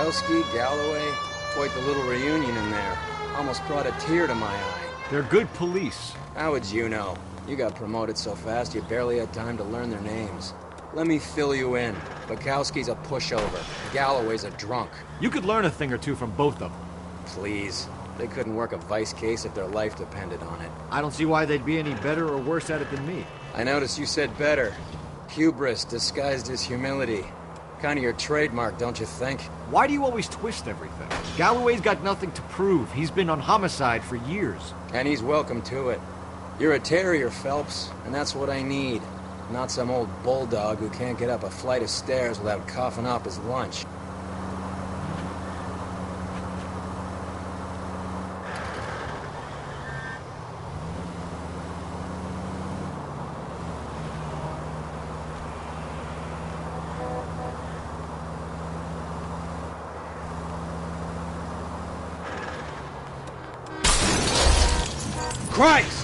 Bukowski, Galloway, quite the little reunion in there. Almost brought a tear to my eye. They're good police. How would you know? You got promoted so fast you barely had time to learn their names. Let me fill you in. Bukowski's a pushover. Galloway's a drunk. You could learn a thing or two from both of them. Please. They couldn't work a vice case if their life depended on it. I don't see why they'd be any better or worse at it than me. I noticed you said better. Hubris disguised as humility. Kind of your trademark, don't you think? Why do you always twist everything? Galloway's got nothing to prove. He's been on homicide for years. And he's welcome to it. You're a terrier, Phelps, and that's what I need. Not some old bulldog who can't get up a flight of stairs without coughing up his lunch. Christ!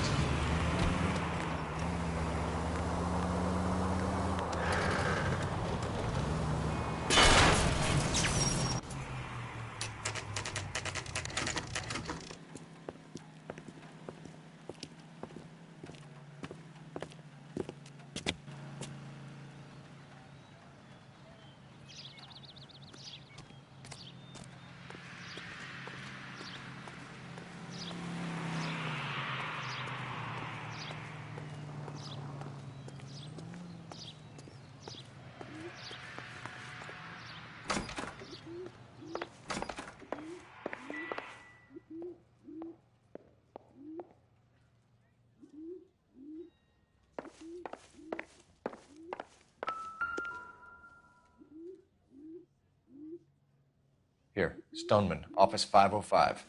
Here, Stoneman, office 505.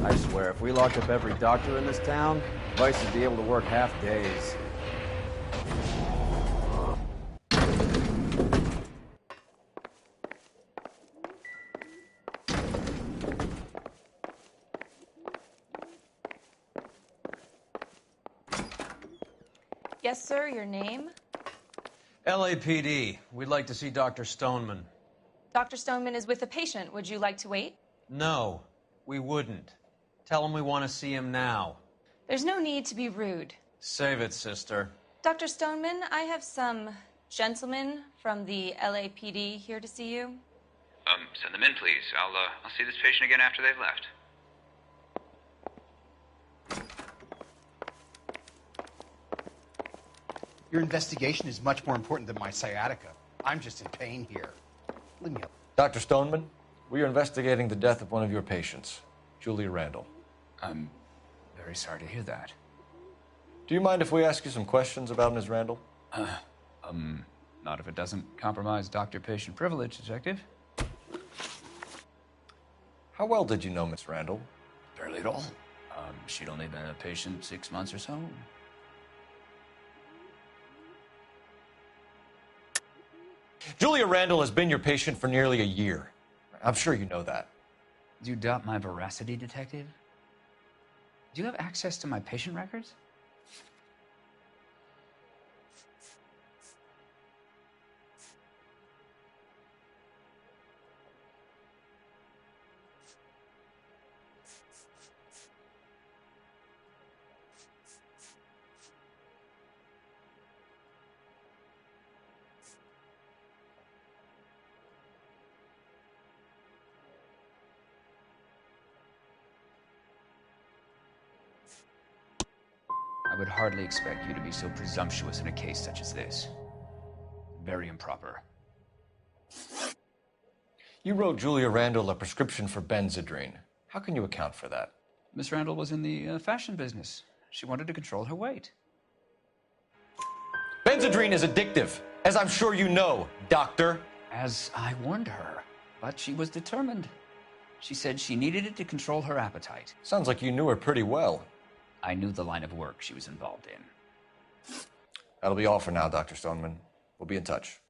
I swear, if we locked up every doctor in this town, Vice would be able to work half days. Yes, sir, your name? LAPD. We'd like to see Dr. Stoneman. Dr. Stoneman is with a patient. Would you like to wait? No, we wouldn't. Tell him we want to see him now. There's no need to be rude. Save it, sister. Dr. Stoneman, I have some gentlemen from the LAPD here to see you. Send them in, please. I'll see this patient again after they've left. Your investigation is much more important than my sciatica. I'm just in pain here. Leave me alone. Dr. Stoneman, we are investigating the death of one of your patients, Julia Randall. I'm very sorry to hear that. Do you mind if we ask you some questions about Ms. Randall? Not if it doesn't compromise doctor-patient privilege, Detective. How well did you know Miss Randall? Barely at all. She'd only been a patient 6 months or so. Julia Randall has been your patient for nearly a year. I'm sure you know that. Do you doubt my veracity, Detective? Do you have access to my patient records? I would hardly expect you to be so presumptuous in a case such as this. Very improper. You wrote Julia Randall a prescription for Benzedrine. How can you account for that? Miss Randall was in the fashion business. She wanted to control her weight. Benzedrine is addictive. As I'm sure you know, Doctor. As I warned her, but she was determined. She said she needed it to control her appetite. Sounds like you knew her pretty well. I knew the line of work she was involved in. That'll be all for now, Dr. Stoneman. We'll be in touch.